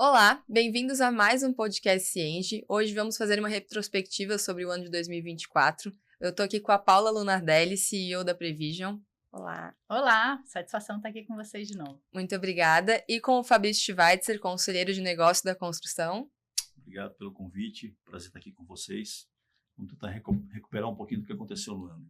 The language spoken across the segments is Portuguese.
Olá, bem-vindos a mais um podcast Cienge. Hoje vamos fazer uma retrospectiva sobre o ano de 2024. Eu estou aqui com a Paula Lunardelli, CEO da Prevision. Olá. Olá, satisfação estar aqui com vocês de novo. Muito obrigada. E com o Fabrício Schweitzer, conselheiro de negócio da construção. Obrigado pelo convite, prazer estar aqui com vocês. Vamos tentar recuperar um pouquinho do que aconteceu no ano.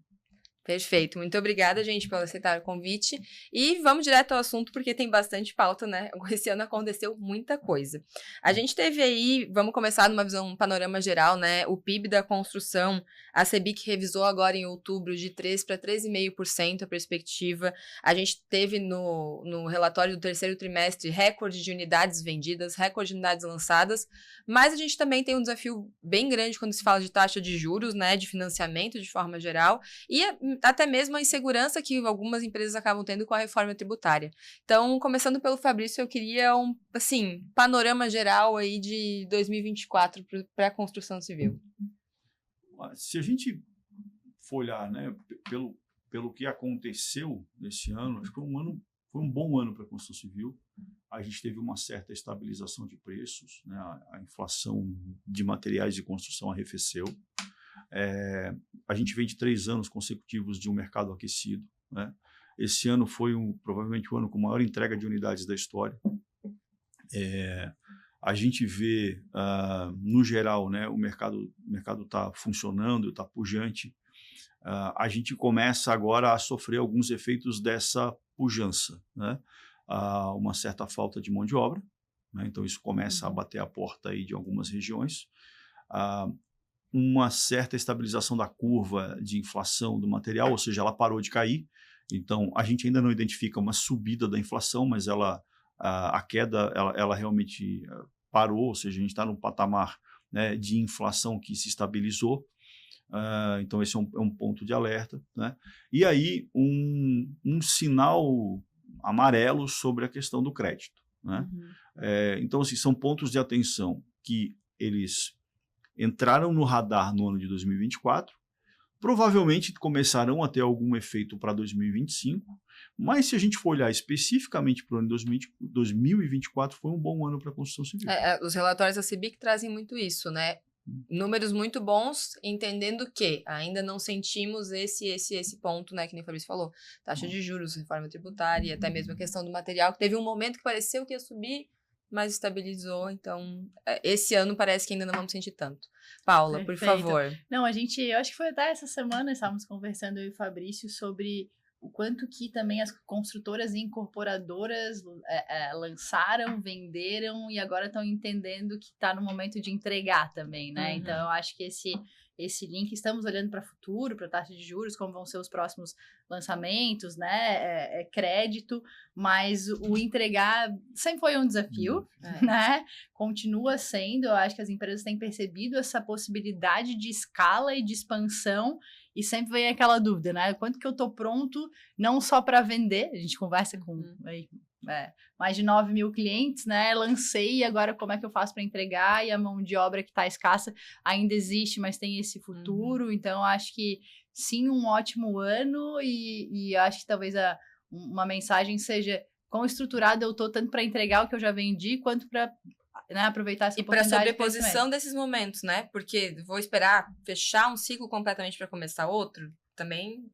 Perfeito, muito obrigada, gente, por aceitar o convite. E vamos direto ao assunto, porque tem bastante pauta, né? Esse ano aconteceu muita coisa. A gente teve aí, vamos começar numa visão, um panorama geral, né? O PIB da construção, a CBIC revisou agora em outubro de 3% para 13,5% a perspectiva. A gente teve no relatório do terceiro trimestre recorde de unidades vendidas, recorde de unidades lançadas, mas a gente também tem um desafio bem grande quando se fala de taxa de juros, né? De financiamento de forma geral, e até mesmo a insegurança que algumas empresas acabam tendo com a reforma tributária. Então, começando pelo Fabrício, eu queria um, panorama geral aí de 2024 para a construção civil. Se a gente for olhar, né, pelo que aconteceu nesse ano, acho que foi um bom ano para a construção civil. A gente teve uma certa estabilização de preços, né, a inflação de materiais de construção arrefeceu. A gente vem de 3 anos consecutivos de um mercado aquecido, né? Esse ano foi provavelmente o ano com maior entrega de unidades da história. A gente vê, no geral, né, o mercado está funcionando, está pujante. A gente começa agora a sofrer alguns efeitos dessa pujança, né? Uma certa falta de mão de obra, né? Então isso começa a bater a porta aí de algumas regiões. Uma certa estabilização da curva de inflação do material, ou seja, ela parou de cair. Então, a gente ainda não identifica uma subida da inflação, mas a queda ela realmente parou, ou seja, a gente está num patamar, né, de inflação que se estabilizou. Então, esse é um ponto de alerta, né? E aí, um sinal amarelo sobre a questão do crédito, né? Então, assim, são pontos de atenção que eles entraram no radar no ano de 2024, provavelmente começarão a ter algum efeito para 2025, mas se a gente for olhar especificamente para o ano de 2024, foi um bom ano para a construção civil. Os relatórios da CBIC trazem muito isso, né? Números muito bons, entendendo que ainda não sentimos esse ponto, né, que nem o Fabrício falou, taxa de juros, reforma tributária, e até mesmo a questão do material, que teve um momento que pareceu que ia subir, mas estabilizou, então esse ano parece que ainda não vamos sentir tanto. Paula, Perfeito. Por favor. Não, eu acho que foi até essa semana, estávamos conversando eu e o Fabrício sobre o quanto que também as construtoras e incorporadoras lançaram, venderam e agora estão entendendo que está no momento de entregar também, né? Então, eu acho que esse link, estamos olhando para o futuro, para a taxa de juros, como vão ser os próximos lançamentos, né? Crédito, mas o entregar sempre foi um desafio, né? Continua sendo, eu acho que as empresas têm percebido essa possibilidade de escala e de expansão, e sempre vem aquela dúvida, né? Quanto que eu tô pronto, não só para vender, a gente conversa com mais de 9 mil clientes, né? Lancei, e agora como é que eu faço para entregar? E a mão de obra que está escassa ainda existe, mas tem esse futuro. Então, acho que sim, um ótimo ano, e acho que talvez uma mensagem seja quão estruturado eu tô tanto para entregar o que eu já vendi, quanto para, né, aproveitar essa oportunidade. E para sobreposição desses momentos, né? Porque vou esperar fechar um ciclo completamente para começar outro. Também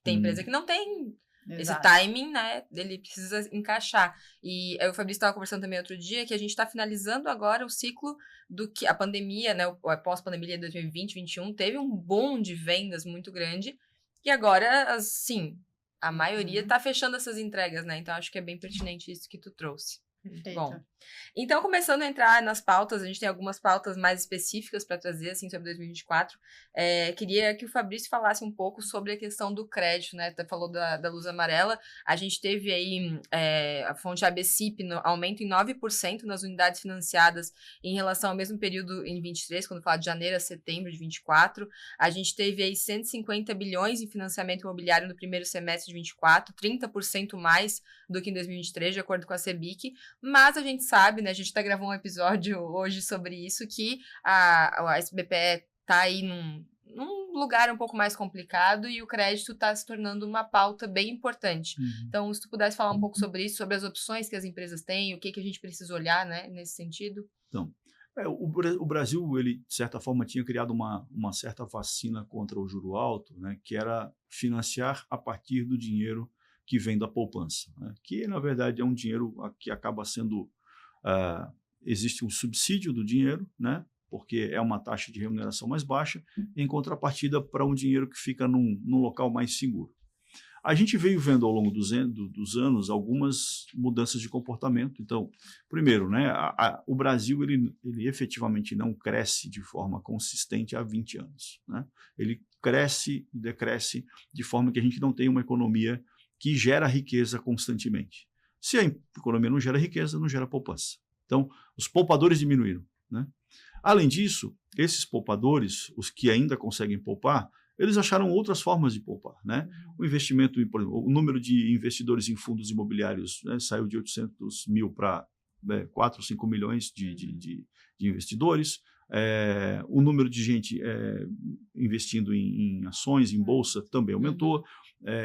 tem empresa que não tem esse timing, né? Ele precisa encaixar. E o Fabrício estava conversando também outro dia que a gente está finalizando agora o ciclo do que a pandemia, né? A pós-pandemia de 2020, 2021 teve um boom de vendas muito grande. E agora, assim, a maioria está fechando essas entregas, né? Então acho que é bem pertinente isso que tu trouxe. Perfeito. Bom, então começando a entrar nas pautas, a gente tem algumas pautas mais específicas para trazer, assim, sobre 2024. Queria que o Fabrício falasse um pouco sobre a questão do crédito, né? Até falou da luz amarela. A gente teve aí a fonte ABCIP aumento em 9% nas unidades financiadas em relação ao mesmo período em 23, quando fala de janeiro a setembro de 24. A gente teve aí 150 bilhões em financiamento imobiliário no primeiro semestre de 24, 30% mais do que em 2023, de acordo com a CBIC. Mas a gente sabe, né, a gente até gravou um episódio hoje sobre isso, que a SBPE está aí num lugar um pouco mais complicado e o crédito está se tornando uma pauta bem importante. Então, se tu pudesse falar um pouco sobre isso, sobre as opções que as empresas têm, o que a gente precisa olhar, né, nesse sentido. Então, o Brasil, ele, de certa forma, tinha criado uma certa vacina contra o juro alto, né, que era financiar a partir do dinheiro que vem da poupança, né, que, na verdade, é um dinheiro que acaba sendo... existe um subsídio do dinheiro, né, porque é uma taxa de remuneração mais baixa, em contrapartida para um dinheiro que fica num local mais seguro. A gente veio vendo ao longo dos anos algumas mudanças de comportamento. Então, primeiro, né, o Brasil ele efetivamente não cresce de forma consistente há 20 anos. Né? Ele cresce e decresce de forma que a gente não tem uma economia que gera riqueza constantemente. Se a economia não gera riqueza, não gera poupança. Então, os poupadores diminuíram. Né? Além disso, esses poupadores, os que ainda conseguem poupar, eles acharam outras formas de poupar. Né? O investimento, por exemplo, o número de investidores em fundos imobiliários, né, saiu de 800 mil para 4 ou 5 milhões de investidores. O número de gente investindo em ações, em bolsa, também aumentou.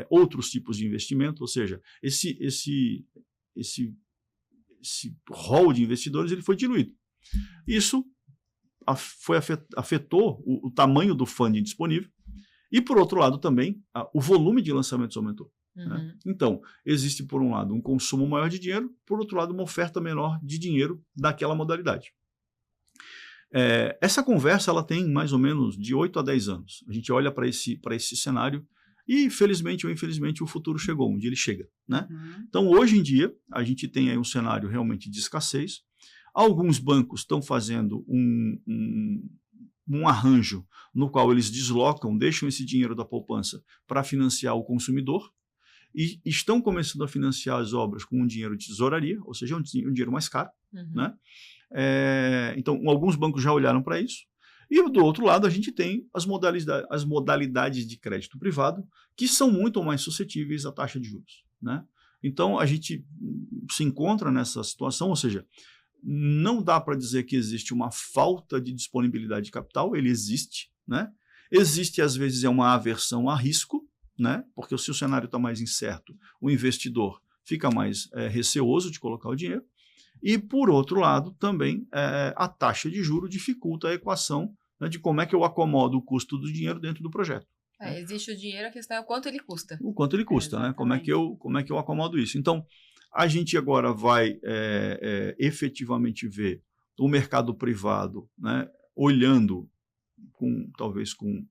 Outros tipos de investimento, ou seja, esse rol de investidores ele foi diluído. Isso afetou o tamanho do funding disponível. E, por outro lado, também, o volume de lançamentos aumentou. Né? Então, existe, por um lado, um consumo maior de dinheiro, por outro lado, uma oferta menor de dinheiro daquela modalidade. Essa conversa ela tem mais ou menos de 8 a 10 anos. A gente olha para esse cenário e, felizmente ou infelizmente, o futuro chegou, um dia ele chega. Né? Então, hoje em dia, a gente tem aí um cenário realmente de escassez. Alguns bancos estão fazendo um arranjo no qual eles deixam esse dinheiro da poupança para financiar o consumidor e estão começando a financiar as obras com um dinheiro de tesouraria, ou seja, um dinheiro mais caro. Né? Então, alguns bancos já olharam para isso. E, do outro lado, a gente tem as modalidades de crédito privado, que são muito mais suscetíveis à taxa de juros. Né? Então, a gente se encontra nessa situação, ou seja, não dá para dizer que existe uma falta de disponibilidade de capital, ele existe. Né? Existe, às vezes, uma aversão a risco, né? Porque se o cenário está mais incerto, o investidor fica mais receoso de colocar o dinheiro. E, por outro lado, também a taxa de juros dificulta a equação, né, de como é que eu acomodo o custo do dinheiro dentro do projeto. Existe o dinheiro, a questão é o quanto ele custa. O quanto ele custa, né? Como é que eu acomodo isso? Então, a gente agora vai efetivamente ver o mercado privado, né, olhando talvez com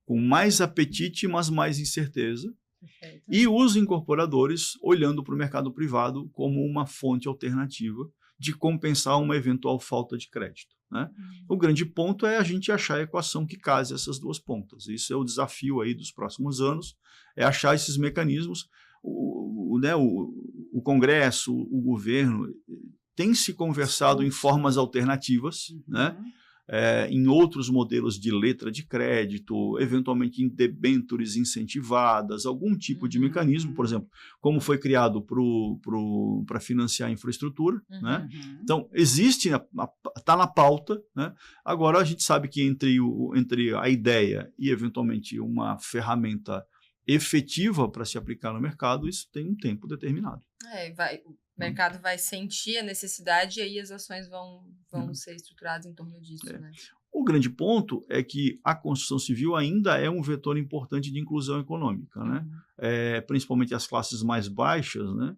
mais apetite, mas mais incerteza. Perfeito. E os incorporadores olhando para o mercado privado como uma fonte alternativa de compensar uma eventual falta de crédito. Né? O grande ponto é a gente achar a equação que case essas duas pontas. Isso é o desafio aí dos próximos anos, é achar esses mecanismos. O Congresso, o governo tem se conversado em formas alternativas, né? Em outros modelos de letra de crédito, eventualmente em debêntures incentivadas, algum tipo de mecanismo, por exemplo, como foi criado para financiar a infraestrutura. Né? Então, existe, está na pauta. Né? Agora, a gente sabe que entre a ideia e, eventualmente, uma ferramenta efetiva para se aplicar no mercado, isso tem um tempo determinado. O mercado vai sentir a necessidade e aí as ações vão ser estruturadas em torno disso. Né? O grande ponto é que a construção civil ainda é um vetor importante de inclusão econômica. Né? Principalmente as classes mais baixas, né?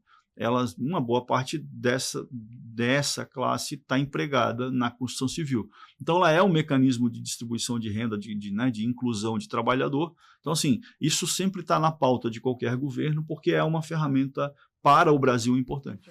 Uma boa parte dessa classe está empregada na construção civil. Então, ela é um mecanismo de distribuição de renda, de inclusão de trabalhador. Então, assim, isso sempre está na pauta de qualquer governo, porque é uma ferramenta para o Brasil importante.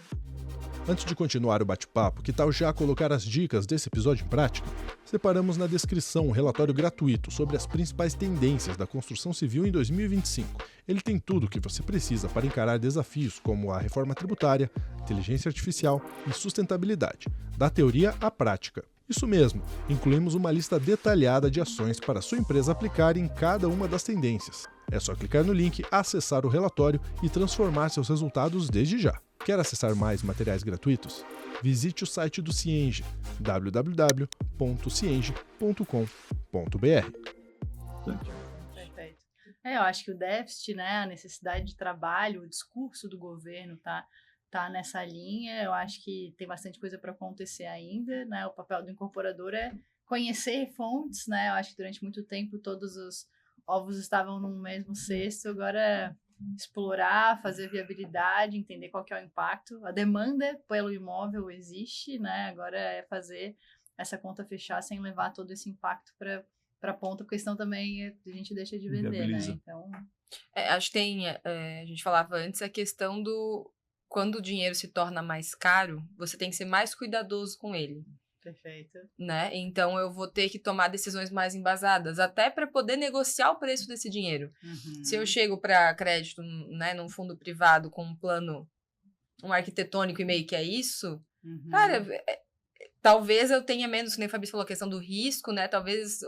Antes de continuar o bate-papo, que tal já colocar as dicas desse episódio em prática? Separamos na descrição um relatório gratuito sobre as principais tendências da construção civil em 2025. Ele tem tudo o que você precisa para encarar desafios como a reforma tributária, inteligência artificial e sustentabilidade, da teoria à prática. Isso mesmo, incluímos uma lista detalhada de ações para sua empresa aplicar em cada uma das tendências. É só clicar no link, acessar o relatório e transformar seus resultados desde já. Quer acessar mais materiais gratuitos? Visite o site do Cienge, www.cienge.com.br. Eu acho que o déficit, né, a necessidade de trabalho, o discurso do governo tá nessa linha. Eu acho que tem bastante coisa para acontecer ainda, né? O papel do incorporador é conhecer fontes, né? Eu acho que durante muito tempo todos os ovos estavam no mesmo cesto, agora explorar, fazer viabilidade, entender qual que é o impacto. A demanda pelo imóvel existe, né? Agora é fazer essa conta fechar sem levar todo esse impacto para a ponta, porque senão também a gente deixa de vender, Viabiliza. né? Então, Acho que tem, a gente falava antes, a questão do quando o dinheiro se torna mais caro, você tem que ser mais cuidadoso com ele. perfeito. Né? Então eu vou ter que tomar decisões mais embasadas, até para poder negociar o preço desse dinheiro. Se eu chego para crédito, né, num fundo privado com um plano, um arquitetônico e meio que é isso, cara, talvez eu tenha menos, como a Fabi falou, a questão do risco, né? Talvez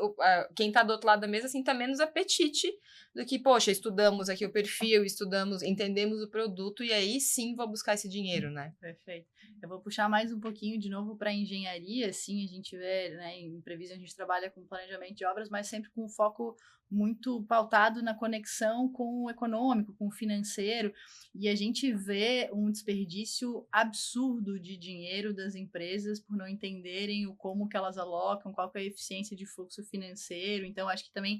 quem tá do outro lado da mesa sinta menos apetite do que, poxa, estudamos aqui o perfil, entendemos o produto e aí sim vou buscar esse dinheiro, né? Perfeito. Eu vou puxar mais um pouquinho de novo para engenharia, assim, a gente vê, né, em Previsão a gente trabalha com planejamento de obras, mas sempre com foco muito pautado na conexão com o econômico, com o financeiro, e a gente vê um desperdício absurdo de dinheiro das empresas por não entenderem como que elas alocam, qual que é a eficiência de fluxo financeiro. Então, acho que também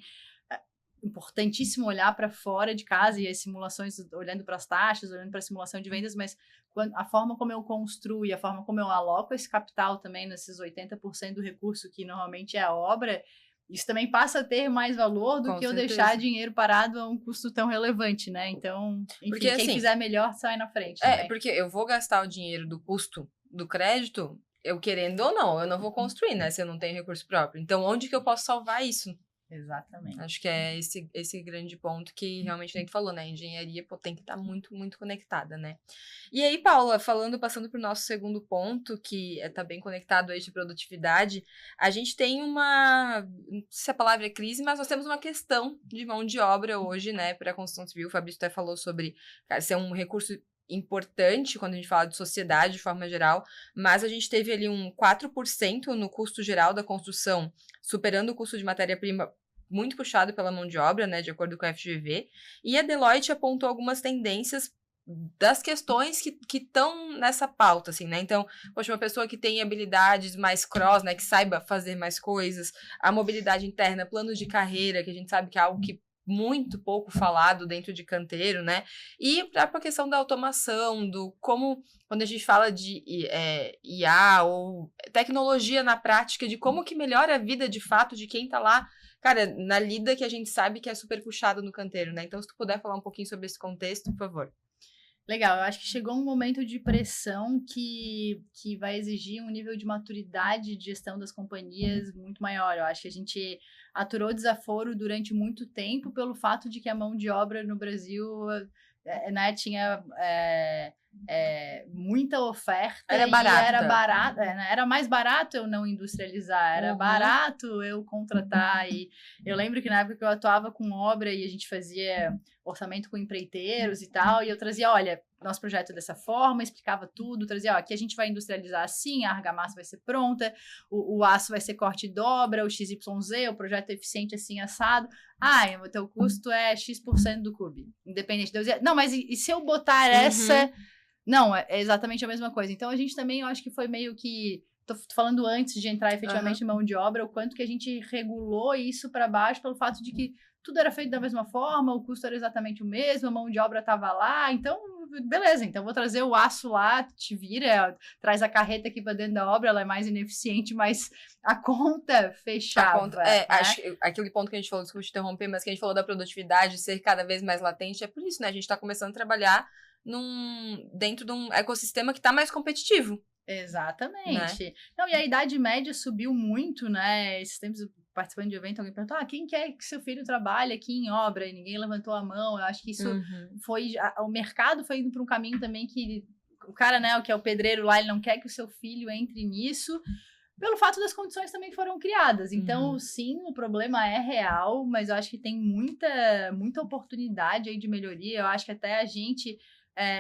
importantíssimo olhar para fora de casa e as simulações, olhando para as taxas, olhando para a simulação de vendas, mas a forma como eu construo e a forma como eu aloco esse capital também, nesses 80% do recurso que normalmente é a obra, isso também passa a ter mais valor do que eu deixar dinheiro parado a um custo tão relevante, né? Então, enfim, porque, quem assim, fizer melhor sai na frente. Também. Porque eu vou gastar o dinheiro do custo do crédito, eu querendo ou não, eu não vou construir, né? Se eu não tenho recurso próprio. Então, onde que eu posso salvar isso? Exatamente. Acho que é esse grande ponto que realmente a gente falou, né? A engenharia tem que estar muito, muito conectada, né? E aí, Paula, passando para o nosso segundo ponto, que está bem conectado aí de produtividade, a gente tem não sei se a palavra é crise, mas nós temos uma questão de mão de obra hoje, né? Para a construção civil. O Fabrício até falou sobre ser um recurso importante quando a gente fala de sociedade de forma geral, mas a gente teve ali um 4% no custo geral da construção, superando o custo de matéria-prima muito puxado pela mão de obra, né, de acordo com a FGV, e a Deloitte apontou algumas tendências das questões que estão nessa pauta, assim, né, então, poxa, uma pessoa que tem habilidades mais cross, né, que saiba fazer mais coisas, a mobilidade interna, plano de carreira, que a gente sabe que é algo que muito pouco falado dentro de canteiro, né, e para a questão da automação, do como, quando a gente fala de IA ou tecnologia na prática, de como que melhora a vida de fato de quem tá lá, cara, na lida que a gente sabe que é super puxado no canteiro, né? Então, se tu puder falar um pouquinho sobre esse contexto, por favor. Legal, eu acho que chegou um momento de pressão que vai exigir um nível de maturidade de gestão das companhias muito maior. Eu acho que a gente aturou desaforo durante muito tempo pelo fato de que a mão de obra no Brasil, né, tinha muita oferta. Era barata. Era mais barato eu não industrializar, era barato eu contratar. E eu lembro que na época que eu atuava com obra e a gente fazia orçamento com empreiteiros e tal, e eu trazia, olha, nosso projeto é dessa forma, explicava tudo, trazia, ó, aqui a gente vai industrializar assim, a argamassa vai ser pronta, o aço vai ser corte e dobra, o XYZ, o projeto é eficiente assim, assado. O teu custo é X% do CUB, independente de eu dizer, não, mas e se eu botar essa... Não, é exatamente a mesma coisa. Então, a gente também, eu acho que foi meio que... Tô falando antes de entrar efetivamente em mão de obra, o quanto que a gente regulou isso para baixo pelo fato de que tudo era feito da mesma forma, o custo era exatamente o mesmo, a mão de obra estava lá, então, beleza, então vou trazer o aço lá, te vira, traz a carreta aqui para dentro da obra, ela é mais ineficiente, mas a conta fechava. Acho que aquele ponto que a gente falou, desculpa te interromper, mas que a gente falou da produtividade ser cada vez mais latente, é por isso, né? A gente está começando a trabalhar dentro de um ecossistema que está mais competitivo. Exatamente. Né? Não, e a idade média subiu muito, né? Esses tempos, participando de evento, alguém perguntou, quem quer que seu filho trabalhe aqui em obra? E ninguém levantou a mão. Eu acho que isso foi... O mercado foi indo para um caminho também que o cara, né, que é o pedreiro lá, ele não quer que o seu filho entre nisso, pelo fato das condições também que foram criadas. Então, sim, o problema é real, mas eu acho que tem muita oportunidade aí de melhoria. Eu acho que até a gente,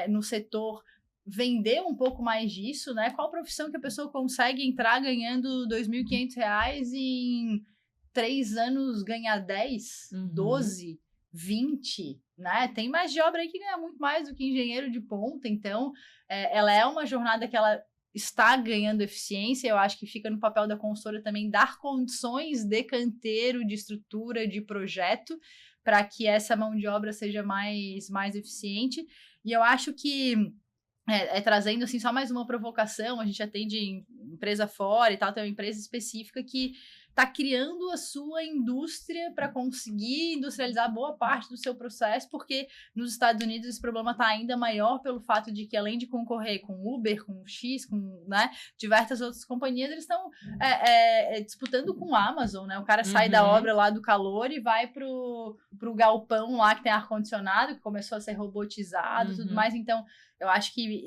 no setor... vender um pouco mais disso, né? Qual profissão que a pessoa consegue entrar ganhando R$2.500 e em 3 anos ganhar 10, 12, 20, né? Tem mais de obra aí que ganha muito mais do que engenheiro de ponta, então ela é uma jornada que ela está ganhando eficiência. Eu acho que fica no papel da consultora também dar condições de canteiro, de estrutura, de projeto, para que essa mão de obra seja mais eficiente. E eu acho que trazendo assim só mais uma provocação, a gente atende empresa fora e tal, tem uma empresa específica que está criando a sua indústria para conseguir industrializar boa parte do seu processo, porque nos Estados Unidos esse problema está ainda maior pelo fato de que, além de concorrer com Uber, com X, com, né, diversas outras companhias, eles estão disputando com a Amazon, né? O cara sai da obra lá do calor e vai pro galpão lá que tem ar-condicionado, que começou a ser robotizado e tudo mais. Então, eu acho que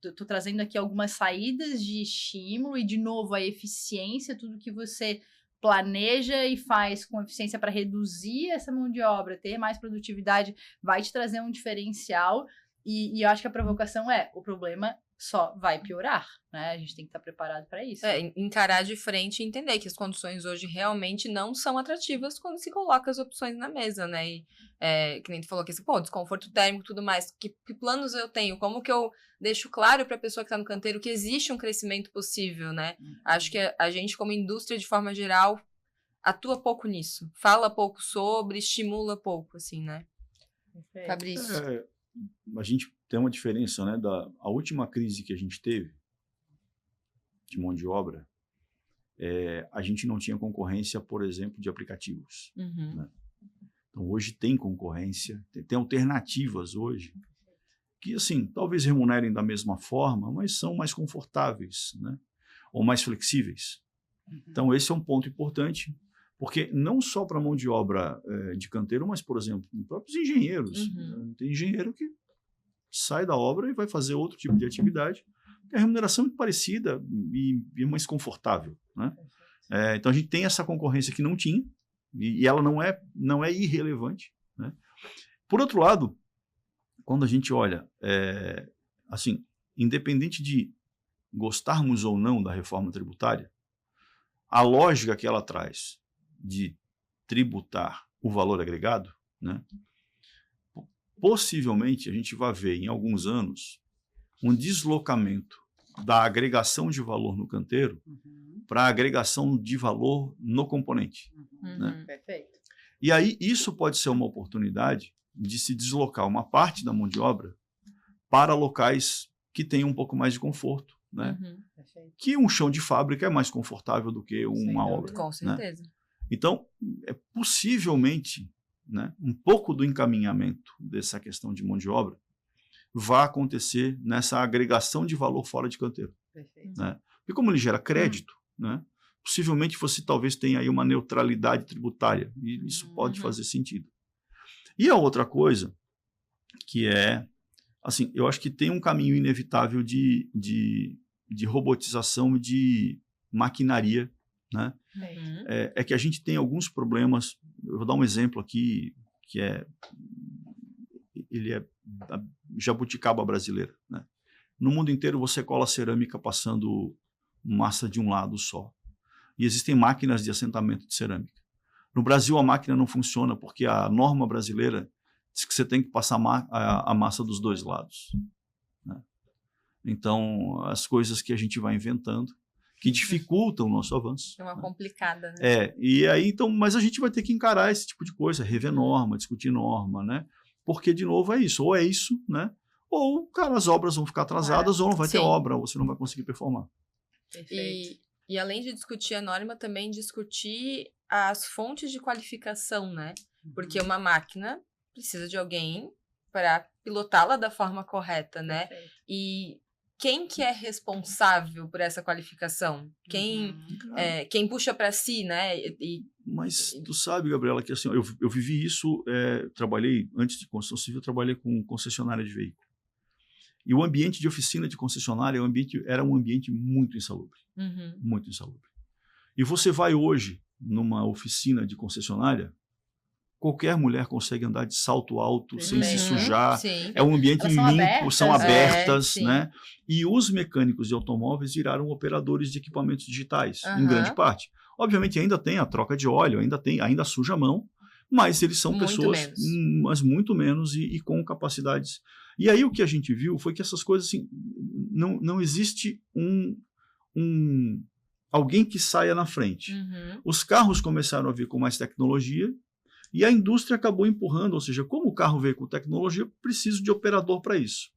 eu tô trazendo aqui algumas saídas de estímulo e, de novo, a eficiência, tudo que você planeja e faz com eficiência para reduzir essa mão de obra, ter mais produtividade, vai te trazer um diferencial. E eu acho que a provocação o problema só vai piorar, né? A gente tem que estar preparado para isso. Encarar de frente e entender que as condições hoje realmente não são atrativas quando se coloca as opções na mesa, né? E, que nem tu falou que desconforto térmico e tudo mais, que planos eu tenho, como que eu deixo claro para a pessoa que está no canteiro que existe um crescimento possível, né? Acho que a gente, como indústria, de forma geral, atua pouco nisso, fala pouco sobre, estimula pouco, assim, né? Perfeito. Fabrício. A gente tem uma diferença, né? A última crise que a gente teve de mão de obra, a gente não tinha concorrência, por exemplo, de aplicativos. Né? Então, hoje tem concorrência, tem alternativas hoje que, assim, talvez remunerem da mesma forma, mas são mais confortáveis, né? Ou mais flexíveis. Então, esse é um ponto importante, porque não só para mão de obra de canteiro, mas, por exemplo, próprios engenheiros. Tem engenheiro que sai da obra e vai fazer outro tipo de atividade. A remuneração é muito parecida e mais confortável, né? Então, a gente tem essa concorrência que não tinha, e ela não é irrelevante, né? Por outro lado, quando a gente olha, assim, independente de gostarmos ou não da reforma tributária, a lógica que ela traz de tributar o valor agregado, né, possivelmente a gente vai ver em alguns anos um deslocamento da agregação de valor no canteiro para a agregação de valor no componente. Né? Perfeito. E aí isso pode ser uma oportunidade de se deslocar uma parte da mão de obra para locais que tenham um pouco mais de conforto, né? Que um chão de fábrica é mais confortável do que uma obra. Com certeza. Né? Então, possivelmente, né, um pouco do encaminhamento dessa questão de mão de obra vai acontecer nessa agregação de valor fora de canteiro. Perfeito. Né? E como ele gera crédito, né, possivelmente você talvez tenha aí uma neutralidade tributária, e isso pode fazer sentido. E a outra coisa, que assim, eu acho que tem um caminho inevitável de robotização e de maquinaria, né? É que a gente tem alguns problemas. Eu vou dar um exemplo aqui, que ele é a jabuticaba brasileira, né? No mundo inteiro você cola cerâmica passando massa de um lado só. E existem máquinas de assentamento de cerâmica. No Brasil a máquina não funciona porque a norma brasileira diz que você tem que passar a massa dos dois lados. Né? Então, as coisas que a gente vai inventando que dificultam o nosso avanço. É uma complicada, né? E aí, então, mas a gente vai ter que encarar esse tipo de coisa, rever norma, discutir norma, né? Porque, de novo, ou é isso, né? Ou, cara, as obras vão ficar atrasadas, ou não vai ter obra, ou você não vai conseguir performar. E além de discutir a norma, também discutir as fontes de qualificação, né? Porque uma máquina precisa de alguém para pilotá-la da forma correta, né? E quem que é responsável por essa qualificação? Quem puxa para si, né? Mas tu sabe, Gabriela, que assim, eu vivi isso, trabalhei, antes de construção civil, trabalhei com concessionária de veículo. E o ambiente de oficina de concessionária era um ambiente muito insalubre. Muito insalubre. E você vai hoje numa oficina de concessionária, qualquer mulher consegue andar de salto alto, sem se sujar. Sim. É um ambiente limpo, são abertas, né? E os mecânicos de automóveis viraram operadores de equipamentos digitais, em grande parte. Obviamente ainda tem a troca de óleo, ainda suja a mão, mas eles são Muito pessoas, menos. mas muito menos e com capacidades. E aí o que a gente viu foi que essas coisas, assim, não existe alguém que saia na frente. Os carros começaram a vir com mais tecnologia e a indústria acabou empurrando, ou seja, como o carro veio com tecnologia, eu preciso de operador para isso.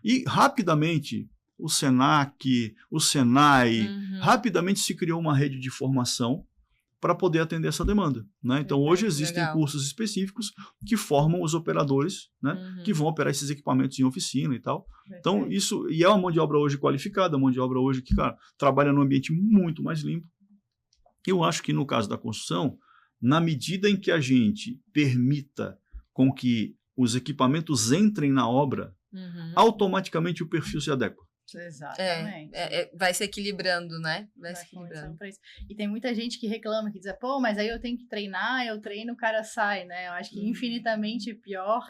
E rapidamente o Senac, o Senai, rapidamente se criou uma rede de formação para poder atender essa demanda, né? Então, hoje existem cursos específicos que formam os operadores, né? Que vão operar esses equipamentos em oficina e tal. Então, isso, e é uma mão de obra hoje qualificada, uma mão de obra hoje que, cara, trabalha num ambiente muito mais limpo. Eu acho que no caso da construção, na medida em que a gente permita com que os equipamentos entrem na obra, automaticamente o perfil se adequa. Exatamente. Vai se equilibrando, né? Vai se equilibrando. E tem muita gente que reclama, que diz, pô, mas aí eu tenho que treinar, eu treino, o cara sai, né? Eu acho que infinitamente pior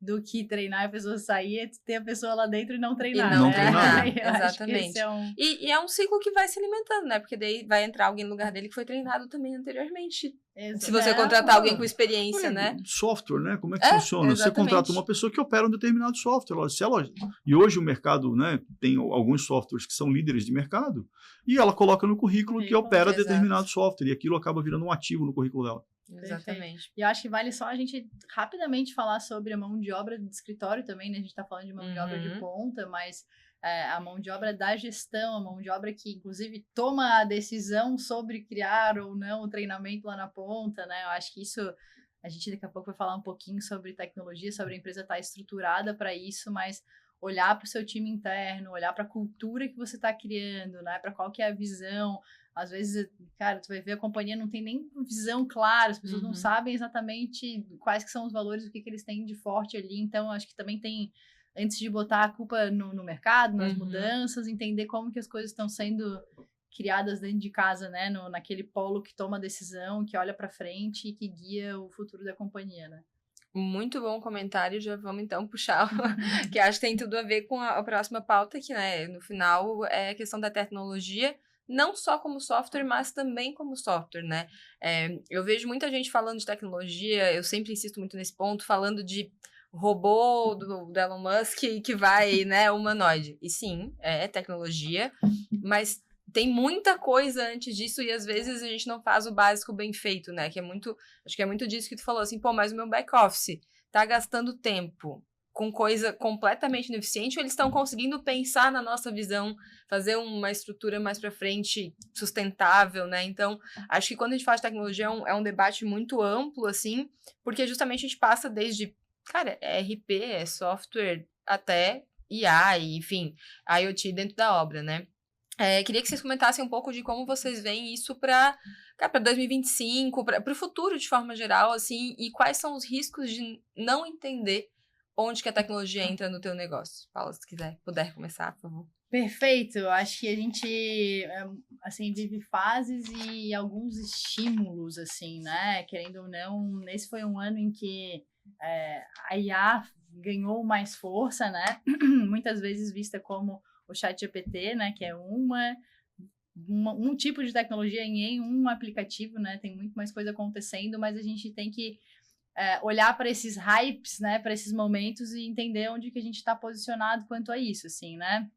do que treinar a pessoa sair é ter a pessoa lá dentro e não treinar. E não treinar. Exatamente. E é um ciclo que vai se alimentando, né? Porque daí vai entrar alguém no lugar dele que foi treinado também anteriormente. Se você contratar alguém com experiência, né? Software, né? Como é que funciona? Exatamente. Você contrata uma pessoa que opera um determinado software. E hoje o mercado, né, tem alguns softwares que são líderes de mercado e ela coloca no currículo que opera determinado software e aquilo acaba virando um ativo no currículo dela. Exatamente. E eu acho que vale só a gente rapidamente falar sobre a mão de obra de escritório também, né? A gente tá falando de mão de obra de ponta, mas a mão de obra da gestão, a mão de obra que, inclusive, toma a decisão sobre criar ou não o treinamento lá na ponta, né? Eu acho que isso, a gente daqui a pouco vai falar um pouquinho sobre tecnologia, sobre a empresa estar estruturada para isso, mas olhar para o seu time interno, olhar para a cultura que você está criando, né? Para qual que é a visão. Às vezes, cara, tu vai ver a companhia não tem nem visão clara, as pessoas não sabem exatamente quais que são os valores, o que eles têm de forte ali, então acho que também tem, antes de botar a culpa no mercado, nas mudanças, entender como que as coisas estão sendo criadas dentro de casa, né, naquele polo que toma a decisão, que olha para frente e que guia o futuro da companhia, né. Muito bom comentário, já vamos então puxar, que acho que tem tudo a ver com a próxima pauta, que, né, no final é a questão da tecnologia, não só como software, mas também como software, né? Eu vejo muita gente falando de tecnologia, eu sempre insisto muito nesse ponto, falando de robô do Elon Musk que vai, né, humanoide. E sim, é tecnologia, mas tem muita coisa antes disso e às vezes a gente não faz o básico bem feito, né? Acho que é muito disso que tu falou, assim, pô, mas o meu back-office tá gastando tempo com coisa completamente ineficiente, ou eles estão conseguindo pensar na nossa visão, fazer uma estrutura mais para frente sustentável, né? Então, acho que quando a gente fala de tecnologia é um debate muito amplo, assim, porque justamente a gente passa desde, cara, RP, software, até IA, e, enfim, IoT dentro da obra, né? Queria que vocês comentassem um pouco de como vocês veem isso para 2025, para o futuro de forma geral, assim, e quais são os riscos de não entender onde que a tecnologia entra no teu negócio. Paula, se puder começar, por favor. Perfeito, eu acho que a gente, assim, vive fases e alguns estímulos, assim, né, querendo ou não, esse foi um ano em que a IA ganhou mais força, né, muitas vezes vista como o ChatGPT, né, que é um tipo de tecnologia em um aplicativo, né, tem muito mais coisa acontecendo, mas a gente tem que olhar para esses hypes, né, para esses momentos e entender onde que a gente está posicionado quanto a isso, assim, né.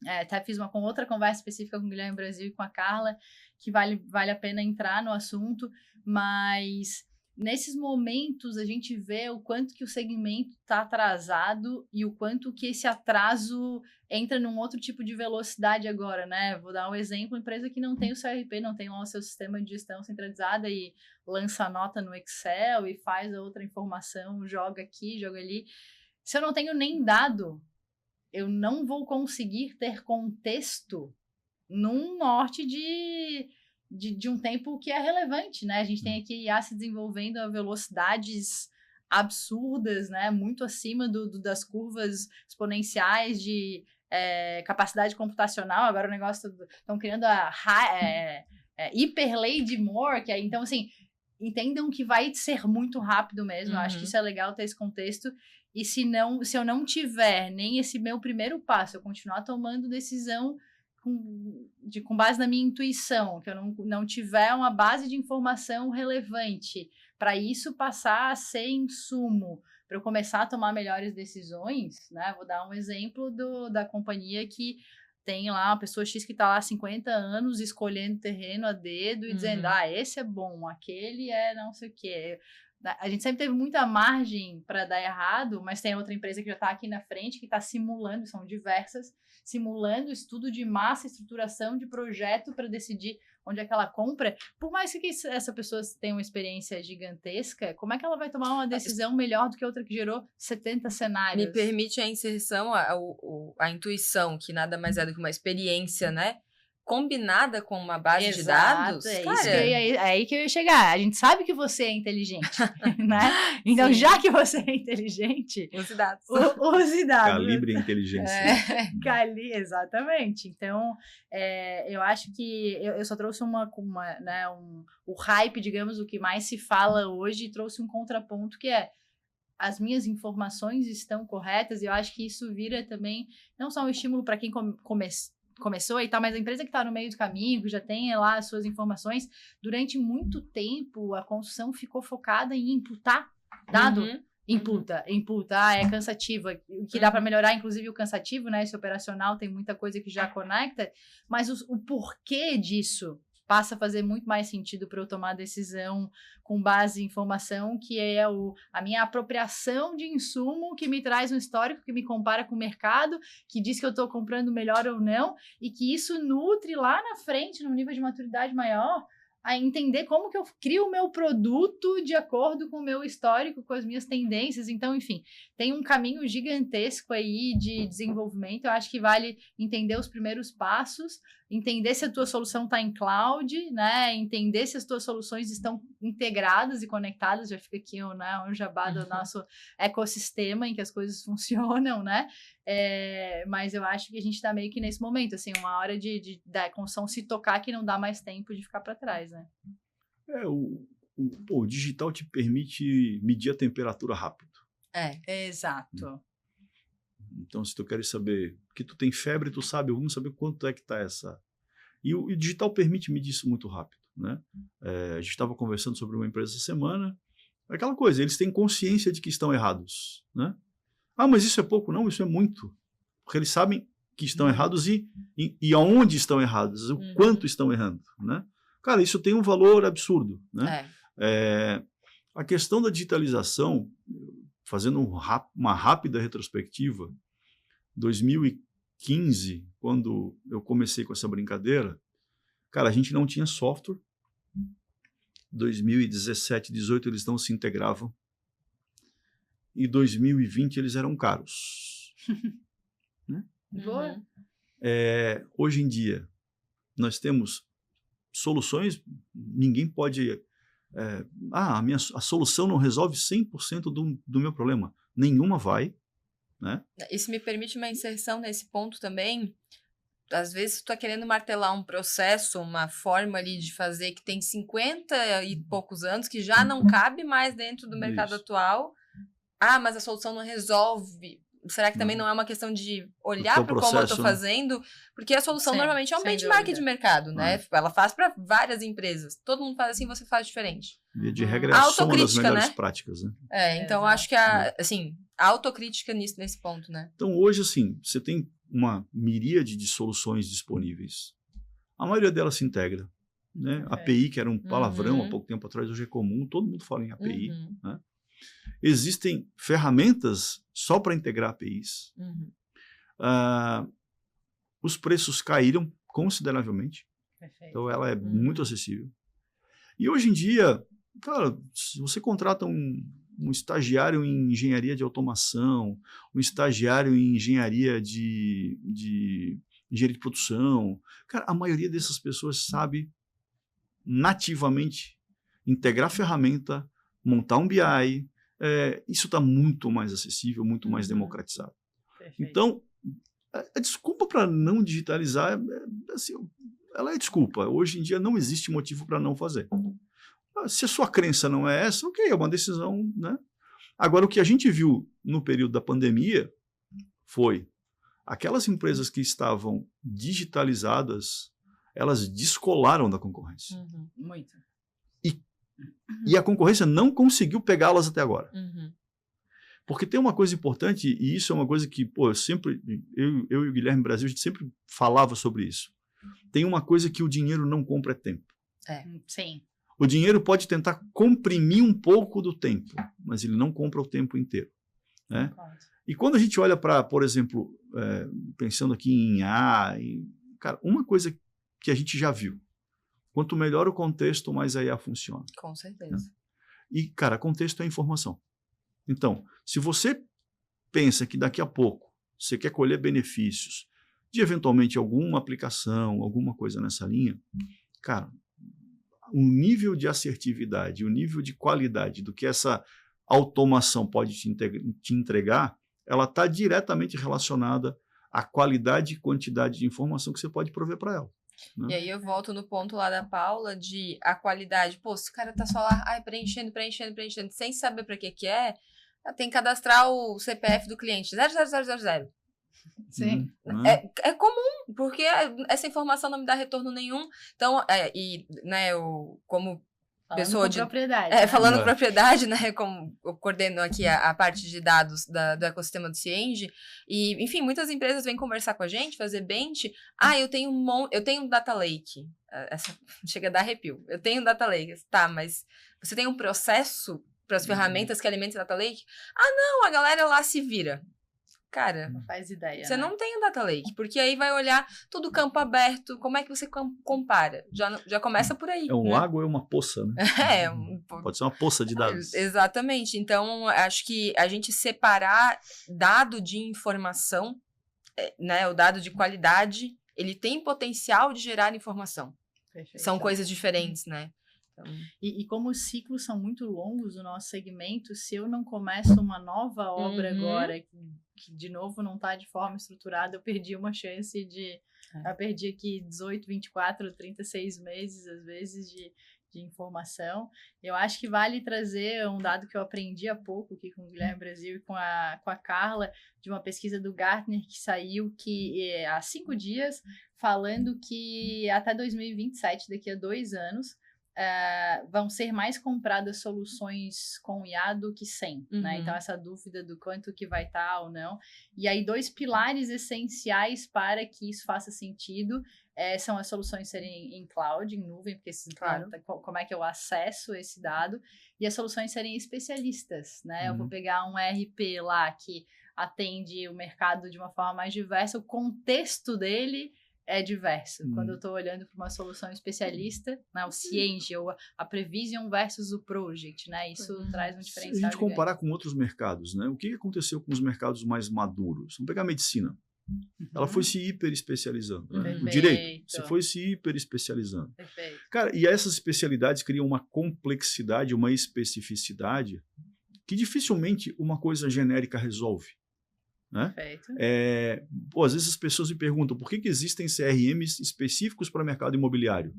Até fiz uma outra conversa específica com o Guilherme Brasil e com a Carla, que vale a pena entrar no assunto, mas nesses momentos a gente vê o quanto que o segmento está atrasado e o quanto que esse atraso entra num outro tipo de velocidade agora, né? Vou dar um exemplo, empresa que não tem o seu ERP, não tem lá o seu sistema de gestão centralizada e lança a nota no Excel e faz a outra informação, joga aqui, joga ali. Se eu não tenho nem dado, eu não vou conseguir ter contexto num norte de um tempo que é relevante, né? A gente tem aqui IA se desenvolvendo a velocidades absurdas, né? Muito acima das curvas exponenciais de capacidade computacional. Agora o negócio, estão criando a Hyper Lady Moore, que então, assim, entendam que vai ser muito rápido mesmo. Eu acho que isso é legal ter esse contexto. E se eu não tiver nem esse meu primeiro passo, eu continuar tomando decisão com base na minha intuição, que eu não tiver uma base de informação relevante para isso passar a ser insumo, para eu começar a tomar melhores decisões, né? Vou dar um exemplo da companhia que tem lá uma pessoa X que está lá há 50 anos escolhendo terreno a dedo e dizendo, esse é bom, aquele é não sei o quê. A gente sempre teve muita margem para dar errado, mas tem outra empresa que já está aqui na frente, que está simulando, são diversas, simulando estudo de massa, estruturação de projeto para decidir onde é que ela compra. Por mais que essa pessoa tenha uma experiência gigantesca, como é que ela vai tomar uma decisão melhor do que outra que gerou 70 cenários? Me permite a inserção, a intuição, que nada mais é do que uma experiência, né? Combinada com uma base de dados. É aí que eu ia chegar. A gente sabe que você é inteligente, né? Então, já que você é inteligente... Use dados. Use dados. Calibre a inteligência. Exatamente. Então, eu acho que eu só trouxe o hype, digamos, o que mais se fala hoje, e trouxe um contraponto que é as minhas informações estão corretas, e eu acho que isso vira também não só um estímulo para quem começou e tal, mas a empresa que está no meio do caminho, que já tem lá as suas informações, durante muito tempo a construção ficou focada em imputar dado. Imputa, é cansativo, o que dá para melhorar, inclusive o cansativo, né, esse operacional tem muita coisa que já conecta, mas o porquê disso passa a fazer muito mais sentido para eu tomar decisão com base em informação, que é a minha apropriação de insumo, que me traz um histórico, que me compara com o mercado, que diz que eu estou comprando melhor ou não, e que isso nutre lá na frente, num nível de maturidade maior, a entender como que eu crio o meu produto de acordo com o meu histórico, com as minhas tendências. Então, enfim, tem um caminho gigantesco aí de desenvolvimento. Eu acho que vale entender os primeiros passos, entender se a tua solução está em cloud, né? Entender se as tuas soluções estão integradas e conectadas. Já fica aqui um jabá do nosso ecossistema em que as coisas funcionam, né? Mas eu acho que a gente está meio que nesse momento, assim, uma hora da construção se tocar que não dá mais tempo de ficar para trás, né? O digital te permite medir a temperatura rápido. Exato. Então, se tu queres saber que tu tem febre, tu sabe, vamos saber quanto é que tá essa... E o digital permite medir isso muito rápido, né? A gente estava conversando sobre uma empresa essa semana, aquela coisa, eles têm consciência de que estão errados, né? Mas isso é pouco? Não, isso é muito. Porque eles sabem que estão errados e aonde estão errados, o quanto estão errando, né? Cara, isso tem um valor absurdo, né? A questão da digitalização, fazendo uma rápida retrospectiva, 2015, quando eu comecei com essa brincadeira, cara, a gente não tinha software. 2017, 2018, eles não se integravam. E 2020 eles eram caros. Né? Boa. Hoje em dia, nós temos soluções, ninguém pode... a solução não resolve 100% do meu problema. Nenhuma vai. Né? Isso me permite uma inserção nesse ponto também. Às vezes tu tá querendo martelar um processo, uma forma ali de fazer que tem 50 e poucos anos, que já não cabe mais dentro do mercado atual. Mas a solução não resolve. Será que também não é uma questão de olhar para como eu estou fazendo? Porque a solução normalmente é um benchmark de mercado, né? Ela faz para várias empresas. Todo mundo faz assim, você faz diferente. Via de regra, é a soma das melhores práticas, né? Então acho que a autocrítica nesse ponto, né? Então hoje, assim, você tem uma miríade de soluções disponíveis. A maioria delas se integra. Né? API, que era um palavrão há pouco tempo atrás, hoje é comum, todo mundo fala em API, né? Existem ferramentas só para integrar APIs. Os preços caíram consideravelmente. Perfeito. Então, ela é muito acessível. E hoje em dia, cara, se você contrata um estagiário em engenharia de automação, um estagiário em engenharia de engenharia de produção, cara, a maioria dessas pessoas sabe nativamente integrar ferramenta, montar um BI, isso está muito mais acessível, muito mais democratizado. Perfeito. Então, a desculpa para não digitalizar, assim, ela é desculpa. Hoje em dia não existe motivo para não fazer. Se a sua crença não é essa, ok, é uma decisão, né? Agora, o que a gente viu no período da pandemia foi aquelas empresas que estavam digitalizadas, elas descolaram da concorrência. Muito. E a concorrência não conseguiu pegá-las até agora. Uhum. Porque tem uma coisa importante, e isso é uma coisa que, pô, eu e o Guilherme Brasil, a gente sempre falava sobre isso. Tem uma coisa que o dinheiro não compra, é tempo. Sim. O dinheiro pode tentar comprimir um pouco do tempo, mas ele não compra o tempo inteiro, né? E quando a gente olha para, por exemplo, pensando aqui em IA, cara, uma coisa que a gente já viu, quanto melhor o contexto, mais a IA funciona. Com certeza. E, cara, contexto é informação. Então, se você pensa que daqui a pouco você quer colher benefícios de, eventualmente, alguma aplicação, alguma coisa nessa linha, cara, o nível de assertividade, o nível de qualidade do que essa automação pode te entregar, ela está diretamente relacionada à qualidade e quantidade de informação que você pode prover para ela. Né? E aí eu volto no ponto lá da Paula de a qualidade. Pô, se o cara tá só lá, preenchendo, sem saber para que é, tem que cadastrar o CPF do cliente, 00000. Sim. É comum, porque essa informação não me dá retorno nenhum. Então, né, eu, como Falando pessoa com de propriedade. Né? falando propriedade, né, como eu coordeno aqui a parte de dados do ecossistema do Cienge, e, enfim, muitas empresas vêm conversar com a gente, fazer bench. Eu tenho um data lake. Chega a dar arrepio. Eu tenho um data lake. Tá, mas você tem um processo para as ferramentas que alimentam o data lake? Não, a galera lá se vira. Cara, não faz ideia. Você não tem um data lake, porque aí vai olhar tudo campo aberto, como é que você compara? Já começa por aí. É um lago ou é uma poça, né? Pode ser uma poça de dados. Exatamente. Então, acho que a gente separar dado de informação, né, o dado de qualidade, ele tem potencial de gerar informação. Perfeito. São coisas diferentes, né? Então... E como os ciclos são muito longos no nosso segmento, se eu não começo uma nova obra agora, que de novo não está de forma estruturada, eu perdi uma chance de... Eu perdi aqui 18, 24, 36 meses, às vezes, de informação. Eu acho que vale trazer um dado que eu aprendi há pouco aqui com o Guilherme Brasil e com a Carla, de uma pesquisa do Gartner que saiu há 5 dias, falando que até 2027, daqui a 2 anos, vão ser mais compradas soluções com IA do que sem, né? Então, essa dúvida do quanto que vai estar ou não. E aí, 2 pilares essenciais para que isso faça sentido são as soluções serem em cloud, em nuvem, porque como é que eu acesso esse dado, e as soluções serem especialistas, né? Eu vou pegar um RP lá que atende o mercado de uma forma mais diversa, o contexto dele é diverso. Quando eu estou olhando para uma solução especialista, né, o Cienge ou a Prevision versus o Project, né, isso traz um diferencial. Se a gente comparar com outros mercados, né, o que aconteceu com os mercados mais maduros? Vamos pegar a medicina. Ela foi se hiper especializando. Né? O direito, você foi se hiper especializando. Perfeito. Cara, e essas especialidades criam uma complexidade, uma especificidade que dificilmente uma coisa genérica resolve. Né? Às vezes as pessoas me perguntam por que existem CRMs específicos para mercado imobiliário.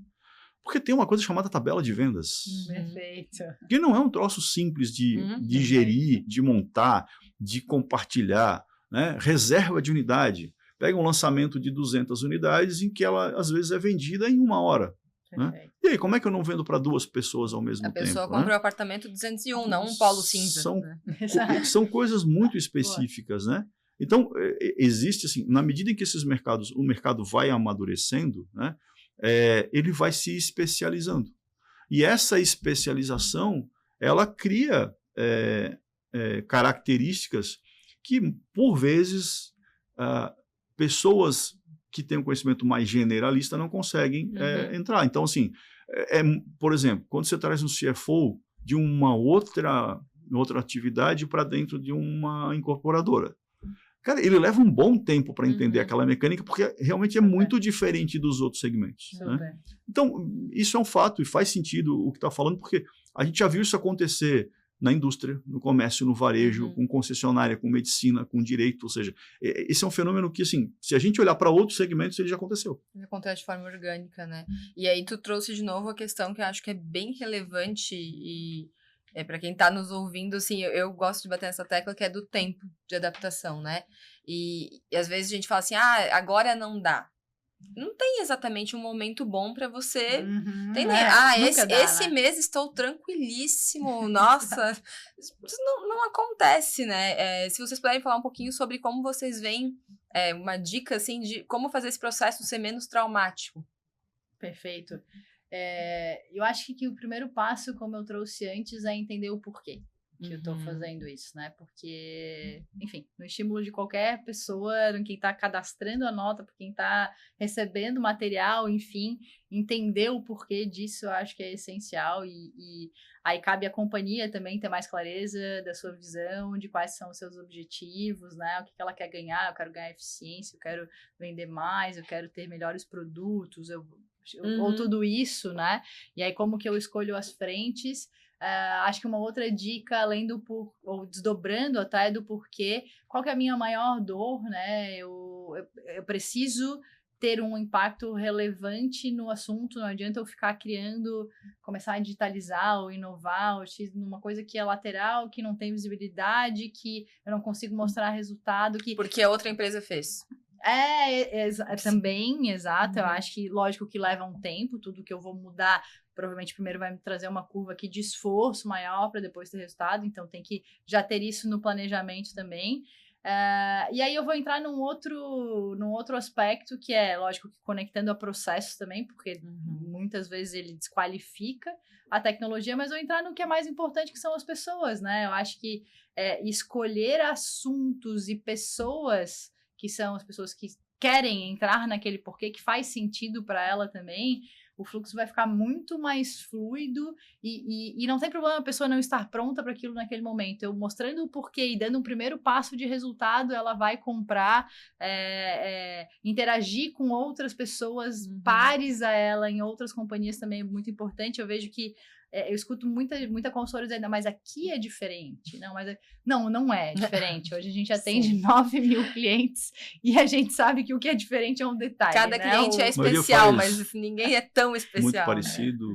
Porque tem uma coisa chamada tabela de vendas. Perfeito. Que não é um troço simples de gerir, de montar, de compartilhar. Né? Reserva de unidade. Pega um lançamento de 200 unidades em que ela às vezes é vendida em 1 hora. Né? E aí, como é que eu não vendo para 2 pessoas ao mesmo tempo? A pessoa comprou o apartamento 201, não um polo cinza. São coisas muito específicas, né? Então, existe assim, na medida em que o mercado vai amadurecendo, né, ele vai se especializando. E essa especialização, ela cria características que, por vezes, pessoas que têm um conhecimento mais generalista não conseguem entrar. Então, assim, por exemplo, quando você traz um CFO de uma outra atividade para dentro de uma incorporadora, cara, ele leva um bom tempo para entender aquela mecânica, porque realmente é muito diferente dos outros segmentos. Né? Então, isso é um fato e faz sentido o que está falando, porque a gente já viu isso acontecer na indústria, no comércio, no varejo, com concessionária, com medicina, com direito, ou seja, esse é um fenômeno que, assim, se a gente olhar para outros segmentos, ele já aconteceu. Ele acontece de forma orgânica, né? E aí tu trouxe de novo a questão que eu acho que é bem relevante e para quem está nos ouvindo, assim, eu gosto de bater nessa tecla que é do tempo de adaptação, né? E às vezes a gente fala assim, agora não dá. não tem exatamente um momento bom para você entender. Nunca Esse mês estou tranquilíssimo. Nossa, isso não acontece, né? Se vocês puderem falar um pouquinho sobre como vocês veem uma dica, assim, de como fazer esse processo ser menos traumático. Perfeito. Eu acho que o primeiro passo, como eu trouxe antes, é entender o porquê que eu tô fazendo isso, né? Porque, enfim, no estímulo de qualquer pessoa, quem tá cadastrando a nota, por quem tá recebendo material, enfim, entender o porquê disso eu acho que é essencial e aí cabe à companhia também ter mais clareza da sua visão, de quais são os seus objetivos, né? O que ela quer ganhar, eu quero ganhar eficiência, eu quero vender mais, eu quero ter melhores produtos, ou tudo isso, né? E aí como que eu escolho as frentes. Acho que uma outra dica, além ou desdobrando até do porquê, qual que é a minha maior dor, né? Eu preciso ter um impacto relevante no assunto, não adianta eu ficar começar a digitalizar ou inovar, ou numa coisa que é lateral, que não tem visibilidade, que eu não consigo mostrar resultado. Porque a outra empresa fez. Também, exato. Eu acho que, lógico que leva um tempo, tudo que eu vou mudar, provavelmente primeiro vai me trazer uma curva aqui de esforço maior para depois ter resultado, então tem que já ter isso no planejamento também. E aí eu vou entrar num outro aspecto que é, lógico, conectando a processos também, porque muitas vezes ele desqualifica a tecnologia, mas eu vou entrar no que é mais importante, que são as pessoas, né? Eu acho que escolher assuntos e pessoas que são as pessoas que querem entrar naquele porquê, que faz sentido para ela também, o fluxo vai ficar muito mais fluido e não tem problema a pessoa não estar pronta para aquilo naquele momento. Eu mostrando o porquê e dando um primeiro passo de resultado, ela vai comprar, interagir com outras pessoas pares a ela em outras companhias também é muito importante. Eu vejo que eu escuto muita consultora dizendo, mas aqui é diferente. Não é diferente. Hoje a gente atende 9 mil clientes e a gente sabe que o que é diferente é um detalhe. Cada cliente é especial, mas ninguém é tão especial. Muito parecido.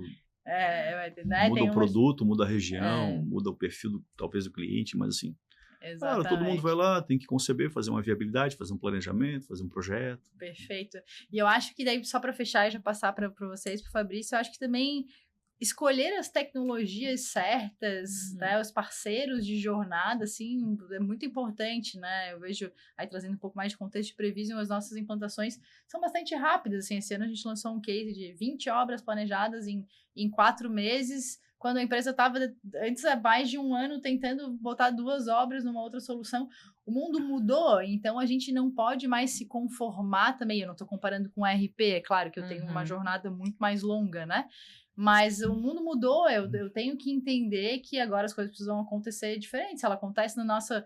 Né? Muda o produto, muda a região, muda o perfil, talvez, do cliente, mas assim... Claro, todo mundo vai lá, tem que conceber, fazer uma viabilidade, fazer um planejamento, fazer um projeto. Perfeito. E eu acho que daí, só para fechar e já passar para vocês, para o Fabrício, eu acho que também escolher as tecnologias certas, né, os parceiros de jornada, assim, é muito importante, né? Eu vejo, aí trazendo um pouco mais de contexto de Prevision, as nossas implantações são bastante rápidas, assim, esse ano a gente lançou um case de 20 obras planejadas em 4 meses, quando a empresa estava, antes há mais de um ano, tentando botar 2 obras numa outra solução. O mundo mudou, então a gente não pode mais se conformar também. Eu não estou comparando com RP, é claro que eu tenho uma jornada muito mais longa, né? Mas o mundo mudou, eu tenho que entender que agora as coisas precisam acontecer diferente. Se ela acontece na nossa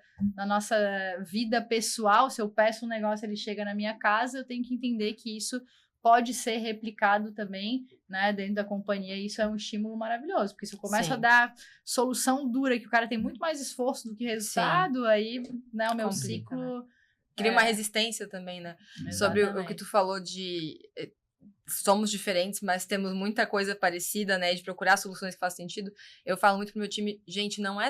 vida pessoal, se eu peço um negócio e ele chega na minha casa, eu tenho que entender que isso pode ser replicado também, né, dentro da companhia, e isso é um estímulo maravilhoso, porque se eu começo a dar solução dura, que o cara tem muito mais esforço do que resultado, aí, né, o meu ciclo... Né? Cria uma resistência também, né? Exatamente. Sobre o que tu falou de... somos diferentes, mas temos muita coisa parecida, né, de procurar soluções que façam sentido. Eu falo muito pro meu time, gente, não é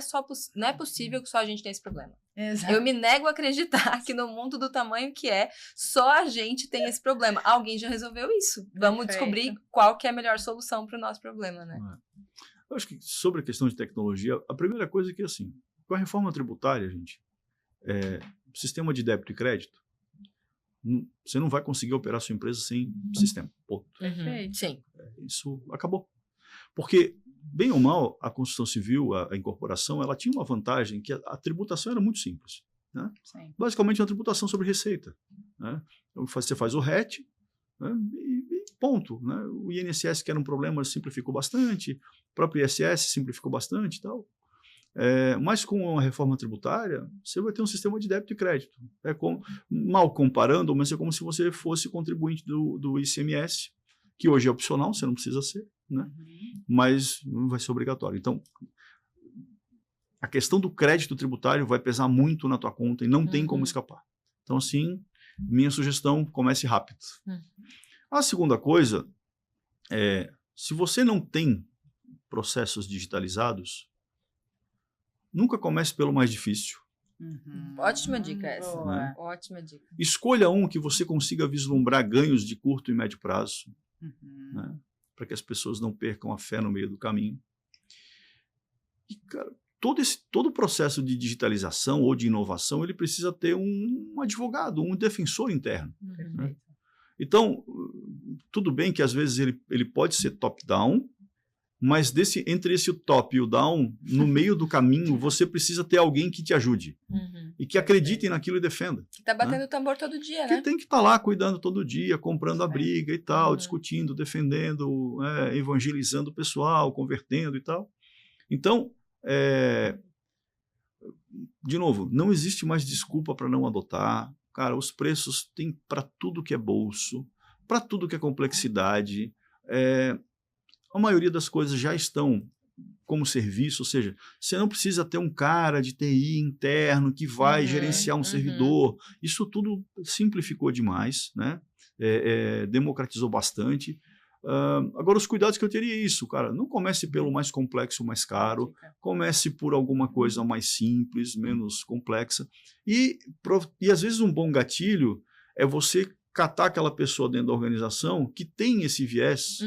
possível que só a gente tenha esse problema. Exato. Eu me nego a acreditar que no mundo do tamanho que só a gente tem esse problema. Alguém já resolveu isso. Vamos descobrir qual que é a melhor solução para o nosso problema, né? Eu acho que sobre a questão de tecnologia, a primeira coisa é que, assim, com a reforma tributária, gente, sistema de débito e crédito, você não vai conseguir operar sua empresa sem sistema. Ponto. Perfeito. Sim. Isso acabou. Porque, bem ou mal, a construção civil, a incorporação, ela tinha uma vantagem que a tributação era muito simples. Né? Basicamente, uma tributação sobre receita. Né? Você faz o RET, né? E ponto. Né? O INSS, que era um problema, simplificou bastante. O próprio ISS simplificou bastante e tal. Mas com a reforma tributária, você vai ter um sistema de débito e crédito. Mal comparando, mas é como se você fosse contribuinte do ICMS, que hoje é opcional, você não precisa ser, né? Mas vai ser obrigatório. Então, a questão do crédito tributário vai pesar muito na tua conta e não tem como escapar. Então, assim, minha sugestão, comece rápido. A segunda coisa se você não tem processos digitalizados, nunca comece pelo mais difícil. Ótima dica essa. Boa. Ótima dica. Escolha um que você consiga vislumbrar ganhos de curto e médio prazo, né? Para que as pessoas não percam a fé no meio do caminho. E, cara, todo o processo de digitalização ou de inovação, ele precisa ter um advogado, um defensor interno. Né? Então, tudo bem que às vezes ele pode ser top-down, mas entre esse top e o down, no meio do caminho, você precisa ter alguém que te ajude. E que acredite naquilo e defenda. Que tá batendo o tambor todo dia, Que né? tem que estar lá cuidando todo dia, comprando a briga e tal, discutindo, defendendo, evangelizando o pessoal, convertendo e tal. Então, de novo, não existe mais desculpa para não adotar. Cara, os preços têm para tudo que é bolso, para tudo que é complexidade. A maioria das coisas já estão como serviço, ou seja, você não precisa ter um cara de TI interno que vai gerenciar um servidor. Isso tudo simplificou demais, né? Democratizou bastante. Agora, os cuidados que eu teria é isso, cara. Não comece pelo mais complexo, mais caro. Comece por alguma coisa mais simples, menos complexa. E às vezes um bom gatilho é você catar aquela pessoa dentro da organização que tem esse viés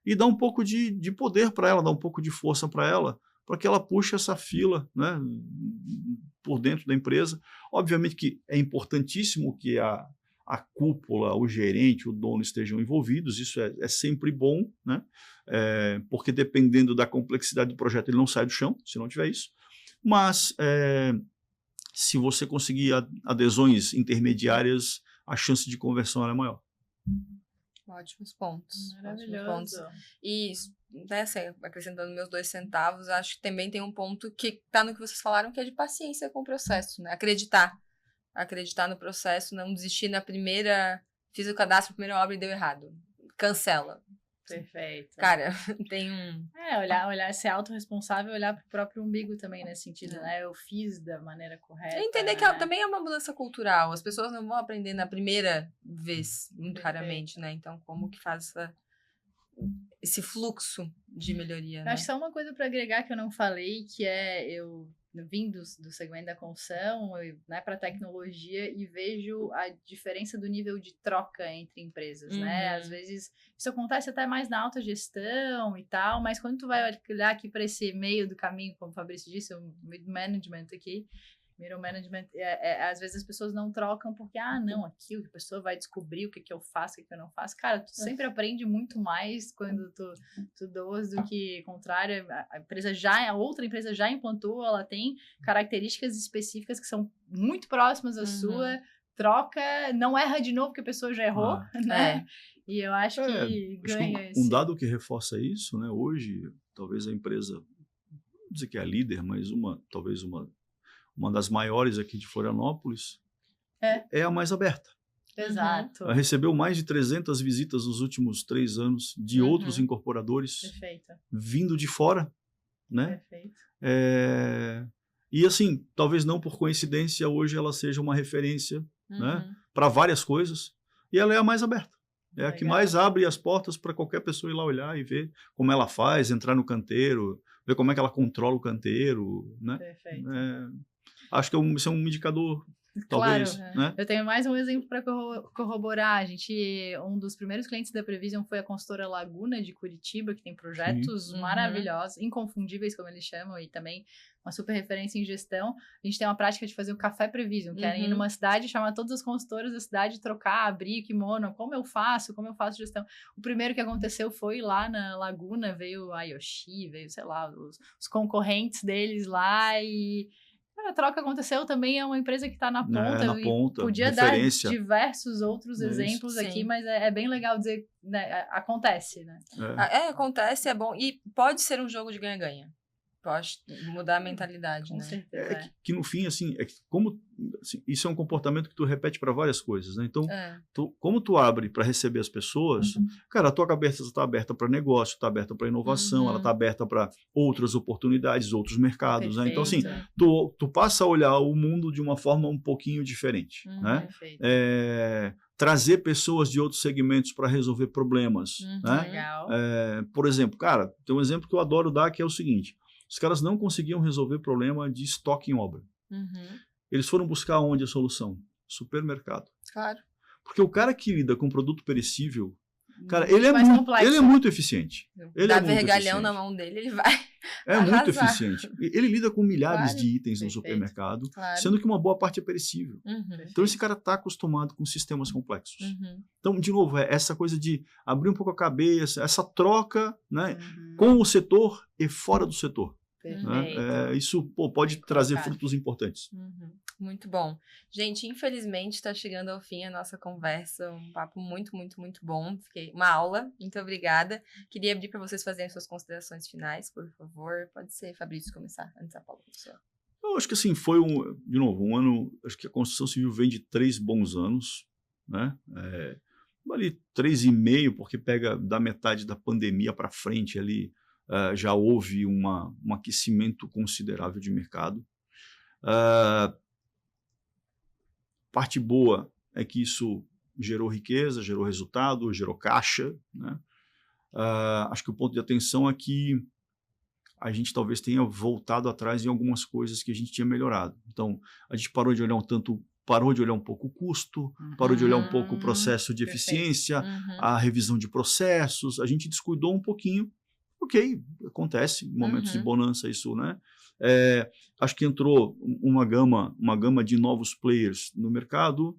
e dar um pouco de poder para ela, dar um pouco de força para ela, para que ela puxe essa fila, né, por dentro da empresa. Obviamente que é importantíssimo que a cúpula, o gerente, o dono estejam envolvidos, isso é sempre bom, né? Porque dependendo da complexidade do projeto, ele não sai do chão, se não tiver isso. Mas se você conseguir adesões intermediárias, a chance de conversão é maior. Ótimos pontos. Maravilhoso. E, acrescentando meus 2 centavos, acho que também tem um ponto que está no que vocês falaram, que é de paciência com o processo, né? Acreditar no processo, não desistir na primeira, fiz o cadastro, primeira obra e deu errado. Cancela. Perfeito. Cara, tem um... olhar, ser autorresponsável, olhar pro próprio umbigo também, nesse sentido, né? Eu fiz da maneira correta. E entender que também é uma mudança cultural. As pessoas não vão aprender na primeira vez, muito raramente, né? Então, como que faz esse fluxo de melhoria, né? Acho que só uma coisa para agregar que eu não falei, que eu vim do segmento da construção, né, para tecnologia, e vejo a diferença do nível de troca entre empresas, né? Às vezes isso acontece até mais na alta gestão e tal, mas quando tu vai olhar aqui para esse meio do caminho, como o Fabrício disse, o mid-management aqui, middle management, às vezes as pessoas não trocam porque, não, aqui a pessoa vai descobrir o que eu faço, o que eu não faço. Cara, tu sempre aprende muito mais quando tu doas do que contrário. A outra empresa já implantou, ela tem características específicas que são muito próximas à sua, troca, não erra de novo porque a pessoa já errou, né? E eu acho que ganha um dado que reforça isso, né? Hoje, talvez a empresa, não vou dizer que é a líder, mas talvez uma das maiores aqui de Florianópolis, é a mais aberta. Exato. Ela recebeu mais de 300 visitas nos últimos 3 anos de outros incorporadores. Perfeito. Vindo de fora, né? Perfeito. E assim, talvez não por coincidência, hoje ela seja uma referência, né, para várias coisas, e ela é a mais aberta. É a que mais abre as portas para qualquer pessoa ir lá olhar e ver como ela faz, entrar no canteiro, ver como é que ela controla o canteiro, né? Perfeito. Acho que isso é um indicador, talvez, claro, né? Eu tenho mais um exemplo para corroborar. Um dos primeiros clientes da Prevision foi a consultora Laguna de Curitiba, que tem projetos maravilhosos, inconfundíveis, como eles chamam, e também uma super referência em gestão. A gente tem uma prática de fazer o Café Prevision, que é ir numa cidade, chamar todas as consultoras da cidade, trocar, abrir kimono, como eu faço gestão. O primeiro que aconteceu foi lá na Laguna, veio a Yoshi, veio, sei lá, os concorrentes deles lá, e a troca aconteceu. Também é uma empresa que está na ponta. Podia referência. Dar diversos outros exemplos aqui, mas é bem legal dizer, né, acontece, né? Acontece, é bom. E pode ser um jogo de ganha-ganha. Pode mudar a mentalidade, Com né? certeza. Que no fim, assim, como assim, isso é um comportamento que tu repete para várias coisas, né? Então, como tu abre para receber as pessoas, cara, a tua cabeça está aberta para negócio, está aberta para inovação, ela está aberta para outras oportunidades, outros mercados, né? Então, assim, tu passa a olhar o mundo de uma forma um pouquinho diferente, né? Trazer pessoas de outros segmentos para resolver problemas, né? Legal. Por exemplo, cara, tem um exemplo que eu adoro dar, que é o seguinte: os caras não conseguiam resolver problema de estoque em obra. eles foram buscar onde a solução? Supermercado. Claro. Porque o cara que lida com produto perecível, cara, ele é complexo. muito eficiente. Dá vergalhão na mão dele, ele vai muito arrasar. eficiente. Ele lida com milhares Claro. de itens no Perfeito. supermercado, Claro. sendo que uma boa parte é perecível. Uhum. Então esse cara está acostumado com sistemas complexos. Uhum. Então, de novo, é essa coisa de abrir um pouco a cabeça, essa troca, né, Uhum. com o setor e fora do setor. Perfeito. Né? Isso pode Bem trazer colocado. frutos importantes. Uhum. Muito bom. Gente, infelizmente está chegando ao fim a nossa conversa, um papo muito, muito, muito bom. Fiquei uma aula, muito obrigada. Queria abrir para vocês fazerem suas considerações finais, por favor. Pode ser, Fabrício, começar antes da Paula. Eu acho que assim, foi um ano, acho que a construção civil vem de 3 bons anos, né? Ali 3,5, porque pega da metade da pandemia para frente ali, já houve um aquecimento considerável de mercado. Parte boa é que isso gerou riqueza, gerou resultado, gerou caixa, né? Acho que o ponto de atenção é que a gente talvez tenha voltado atrás em algumas coisas que a gente tinha melhorado. Então, a gente parou de olhar um pouco o custo, parou de olhar um pouco o processo de eficiência, a revisão de processos, a gente descuidou um pouquinho. Ok, acontece, momentos de bonança isso, né? Acho que entrou uma gama de novos players no mercado,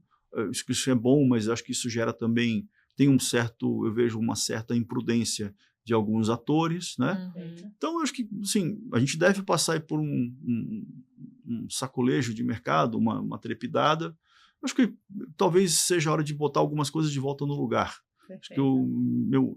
isso é bom, mas acho que isso gera também, eu vejo uma certa imprudência de alguns atores, né? Então, eu acho que, assim, a gente deve passar aí por um sacolejo de mercado, uma trepidada. Acho que talvez seja a hora de botar algumas coisas de volta no lugar. Acho que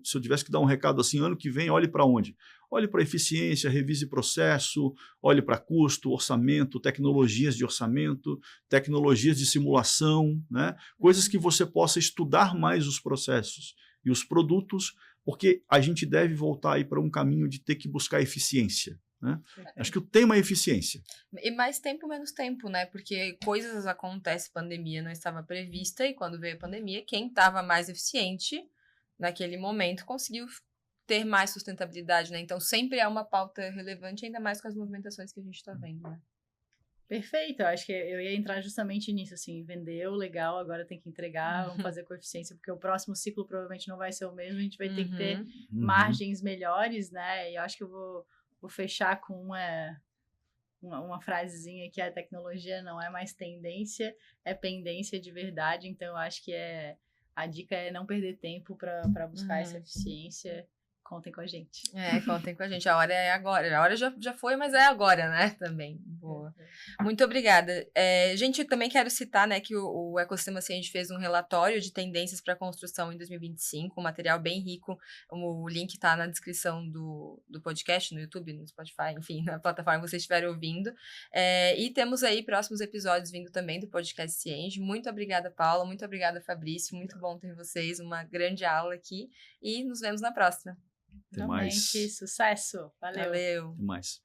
se eu tivesse que dar um recado assim, ano que vem, olhe para onde? Olhe para eficiência, revise processo, olhe para custo, orçamento, tecnologias de orçamento, tecnologias de simulação, né? Coisas que você possa estudar mais os processos e os produtos, porque a gente deve voltar aí para um caminho de ter que buscar eficiência. Né? Acho que o tema é eficiência. E mais tempo, menos tempo, né? Porque coisas acontecem, pandemia não estava prevista, e quando veio a pandemia, quem estava mais eficiente naquele momento conseguiu ter mais sustentabilidade, né? Então sempre é uma pauta relevante, ainda mais com as movimentações que a gente está vendo, né? Perfeito, eu acho que eu ia entrar justamente nisso, assim, vendeu, legal, agora tem que entregar, vamos fazer com eficiência, porque o próximo ciclo provavelmente não vai ser o mesmo, a gente vai ter que ter margens melhores, né? E eu acho que eu vou fechar com uma frasezinha que a tecnologia não é mais tendência, é pendência de verdade. Então eu acho que a dica é não perder tempo para buscar essa eficiência. Contem com a gente. Contem com a gente. A hora é agora. A hora já foi, mas é agora, né? Também. Boa. Muito obrigada. Gente, eu também quero citar, né, que o Ecossistema Ciente fez um relatório de tendências para a construção em 2025, um material bem rico. O link está na descrição do podcast, no YouTube, no Spotify, enfim, na plataforma que vocês estiverem ouvindo. E temos aí próximos episódios vindo também do podcast Ciente. Muito obrigada, Paula. Muito obrigada, Fabrício. Muito bom ter vocês. Uma grande aula aqui. E nos vemos na próxima. Até mais. Sucesso. Valeu. Até mais.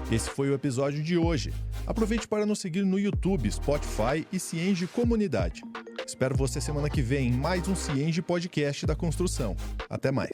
Esse foi o episódio de hoje. Aproveite para nos seguir no YouTube, Spotify e Cienge Comunidade. Espero você semana que vem em mais um Cienge Podcast da Construção. Até mais.